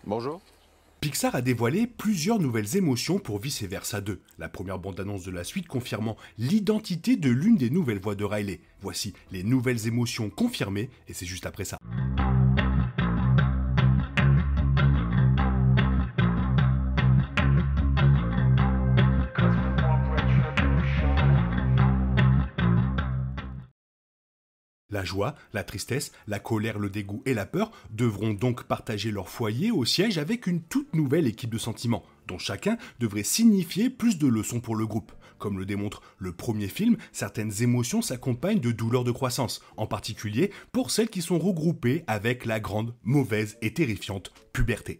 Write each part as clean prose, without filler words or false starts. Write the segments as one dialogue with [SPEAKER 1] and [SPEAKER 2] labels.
[SPEAKER 1] Bonjour.
[SPEAKER 2] Pixar a dévoilé plusieurs nouvelles émotions pour Vice Versa 2, la première bande-annonce de la suite confirmant l'identité de l'une des nouvelles voix de Riley. Voici les nouvelles émotions confirmées, et c'est juste après ça. La joie, la tristesse, la colère, le dégoût et la peur devront donc partager leur foyer au siège avec une toute nouvelle équipe de sentiments, dont chacun devrait signifier plus de leçons pour le groupe. Comme le démontre le premier film, certaines émotions s'accompagnent de douleurs de croissance, en particulier pour celles qui sont regroupées avec la grande, mauvaise et terrifiante puberté.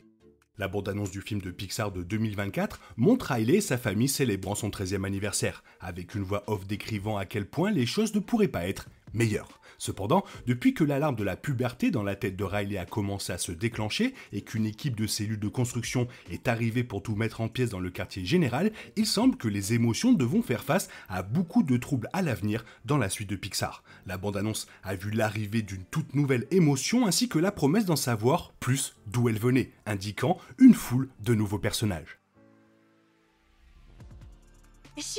[SPEAKER 2] La bande-annonce du film de Pixar de 2024 montre Riley et sa famille célébrant son 13e anniversaire, avec une voix off décrivant à quel point les choses ne pourraient pas être meilleures. Cependant, depuis que l'alarme de la puberté dans la tête de Riley a commencé à se déclencher et qu'une équipe de cellules de construction est arrivée pour tout mettre en pièces dans le quartier général, il semble que les émotions devront faire face à beaucoup de troubles à l'avenir dans la suite de Pixar. La bande-annonce a vu l'arrivée d'une toute nouvelle émotion ainsi que la promesse d'en savoir plus d'où elle venait, indiquant une foule de nouveaux personnages.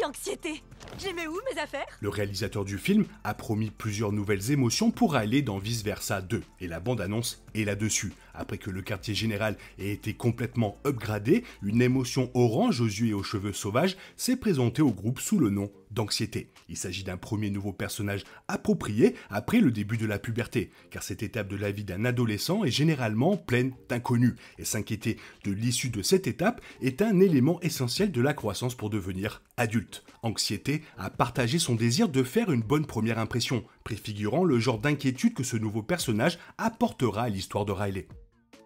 [SPEAKER 3] Anxiété. J'ai mis où mes affaires?
[SPEAKER 2] Le réalisateur du film a promis plusieurs nouvelles émotions pour aller dans Vice Versa 2, et la bande-annonce est là-dessus. Après que le quartier général ait été complètement upgradé, une émotion orange aux yeux et aux cheveux sauvages s'est présentée au groupe sous le nom d'Anxiété. Il s'agit d'un premier nouveau personnage approprié après le début de la puberté, car cette étape de la vie d'un adolescent est généralement pleine d'inconnus, et s'inquiéter de l'issue de cette étape est un élément essentiel de la croissance pour devenir adulte. Anxiété a partagé son désir de faire une bonne première impression, préfigurant le genre d'inquiétude que ce nouveau personnage apportera à l'histoire de Riley.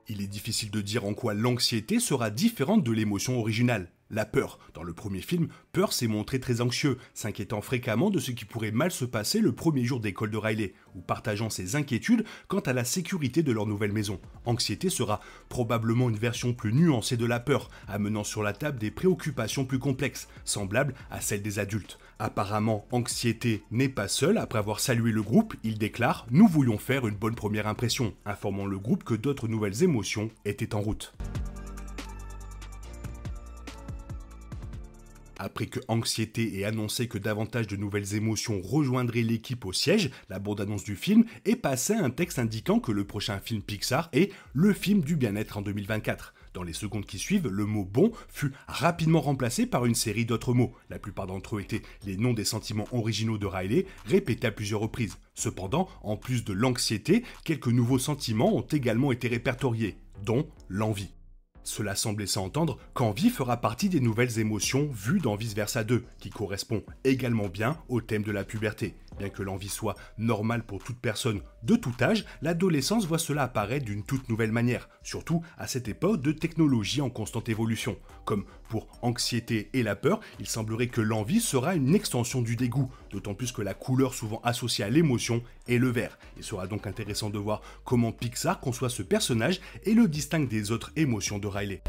[SPEAKER 2] Il est difficile de dire en quoi l'anxiété sera différente de l'émotion originale. La peur. Dans le premier film, Peur s'est montré très anxieux, s'inquiétant fréquemment de ce qui pourrait mal se passer le premier jour d'école de Riley, ou partageant ses inquiétudes quant à la sécurité de leur nouvelle maison. Anxiété sera probablement une version plus nuancée de la peur, amenant sur la table des préoccupations plus complexes, semblables à celles des adultes. Apparemment, Anxiété n'est pas seul. Après avoir salué le groupe, il déclare « Nous voulions faire une bonne première impression », informant le groupe que d'autres nouvelles émotions étaient en route. Après que Anxiété ait annoncé que davantage de nouvelles émotions rejoindraient l'équipe au siège, la bande-annonce du film est passée à un texte indiquant que le prochain film Pixar est le film du bien-être en 2024. Dans les secondes qui suivent, le mot « bon » fut rapidement remplacé par une série d'autres mots. La plupart d'entre eux étaient les noms des sentiments originaux de Riley, répétés à plusieurs reprises. Cependant, en plus de l'anxiété, quelques nouveaux sentiments ont également été répertoriés, dont l'envie. Cela semble laisser entendre qu'envie fera partie des nouvelles émotions vues dans Vice Versa 2, qui correspond également bien au thème de la puberté. Bien que l'envie soit normale pour toute personne de tout âge, l'adolescence voit cela apparaître d'une toute nouvelle manière, surtout à cette époque de technologie en constante évolution. Comme pour Anxiété et la peur, il semblerait que l'envie sera une extension du dégoût, d'autant plus que la couleur souvent associée à l'émotion est le vert. Il sera donc intéressant de voir comment Pixar conçoit ce personnage et le distingue des autres émotions de Riley.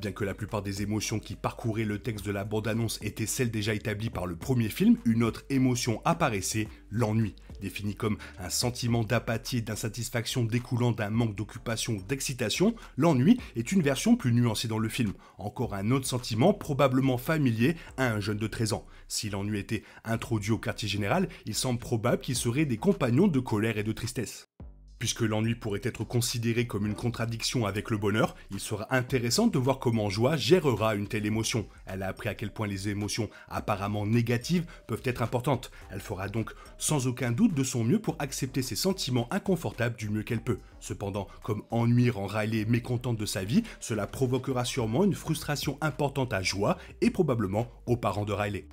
[SPEAKER 2] Bien que la plupart des émotions qui parcouraient le texte de la bande-annonce étaient celles déjà établies par le premier film, une autre émotion apparaissait, l'ennui. Défini comme un sentiment d'apathie et d'insatisfaction découlant d'un manque d'occupation ou d'excitation, l'ennui est une version plus nuancée dans le film. Encore un autre sentiment probablement familier à un jeune de 13 ans. Si l'ennui était introduit au quartier général, il semble probable qu'ils seraient des compagnons de colère et de tristesse. Puisque l'ennui pourrait être considéré comme une contradiction avec le bonheur, il sera intéressant de voir comment Joie gérera une telle émotion. Elle a appris à quel point les émotions apparemment négatives peuvent être importantes. Elle fera donc sans aucun doute de son mieux pour accepter ses sentiments inconfortables du mieux qu'elle peut. Cependant, comme ennui rend Riley mécontente de sa vie, cela provoquera sûrement une frustration importante à Joie et probablement aux parents de Riley.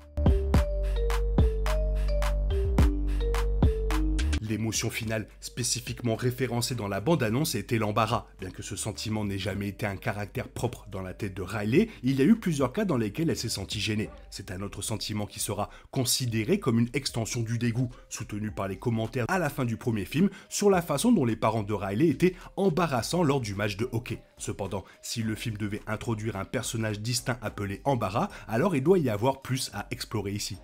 [SPEAKER 2] L'émotion finale spécifiquement référencée dans la bande-annonce était l'embarras. Bien que ce sentiment n'ait jamais été un caractère propre dans la tête de Riley, il y a eu plusieurs cas dans lesquels elle s'est sentie gênée. C'est un autre sentiment qui sera considéré comme une extension du dégoût, soutenu par les commentaires à la fin du premier film sur la façon dont les parents de Riley étaient embarrassants lors du match de hockey. Cependant, si le film devait introduire un personnage distinct appelé Embarras, alors il doit y avoir plus à explorer ici.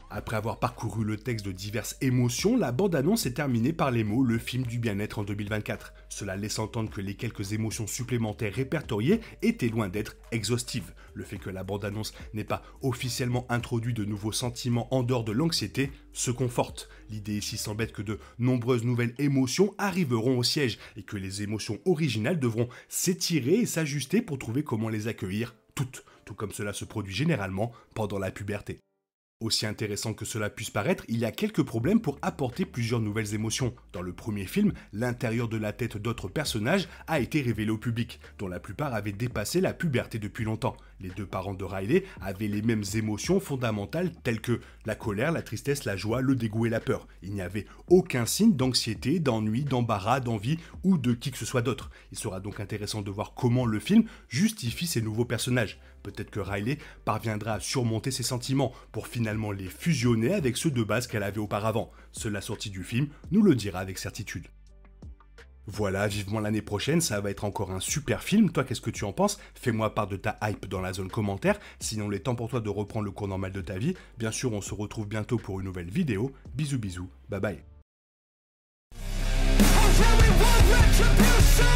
[SPEAKER 2] Après avoir parcouru le texte de diverses émotions, la bande-annonce est terminée par les mots « le film du bien-être en 2024 ». Cela laisse entendre que les quelques émotions supplémentaires répertoriées étaient loin d'être exhaustives. Le fait que la bande-annonce n'ait pas officiellement introduit de nouveaux sentiments en dehors de l'anxiété se conforte. L'idée ici semble être que de nombreuses nouvelles émotions arriveront au siège et que les émotions originales devront s'étirer et s'ajuster pour trouver comment les accueillir toutes, tout comme cela se produit généralement pendant la puberté. Aussi intéressant que cela puisse paraître, il y a quelques problèmes pour apporter plusieurs nouvelles émotions. Dans le premier film, l'intérieur de la tête d'autres personnages a été révélé au public, dont la plupart avaient dépassé la puberté depuis longtemps. Les deux parents de Riley avaient les mêmes émotions fondamentales telles que la colère, la tristesse, la joie, le dégoût et la peur. Il n'y avait aucun signe d'anxiété, d'ennui, d'embarras, d'envie ou de qui que ce soit d'autre. Il sera donc intéressant de voir comment le film justifie ces nouveaux personnages. Peut-être que Riley parviendra à surmonter ses sentiments pour finalement les fusionner avec ceux de base qu'elle avait auparavant. Seule la sortie du film nous le dira avec certitude. Voilà, vivement l'année prochaine, ça va être encore un super film. Toi, qu'est-ce que tu en penses? Fais-moi part de ta hype dans la zone commentaire. Sinon, il est temps pour toi de reprendre le cours normal de ta vie. Bien sûr, on se retrouve bientôt pour une nouvelle vidéo. Bisous bisous, bye bye.
[SPEAKER 1] Oh yeah, we want retribution!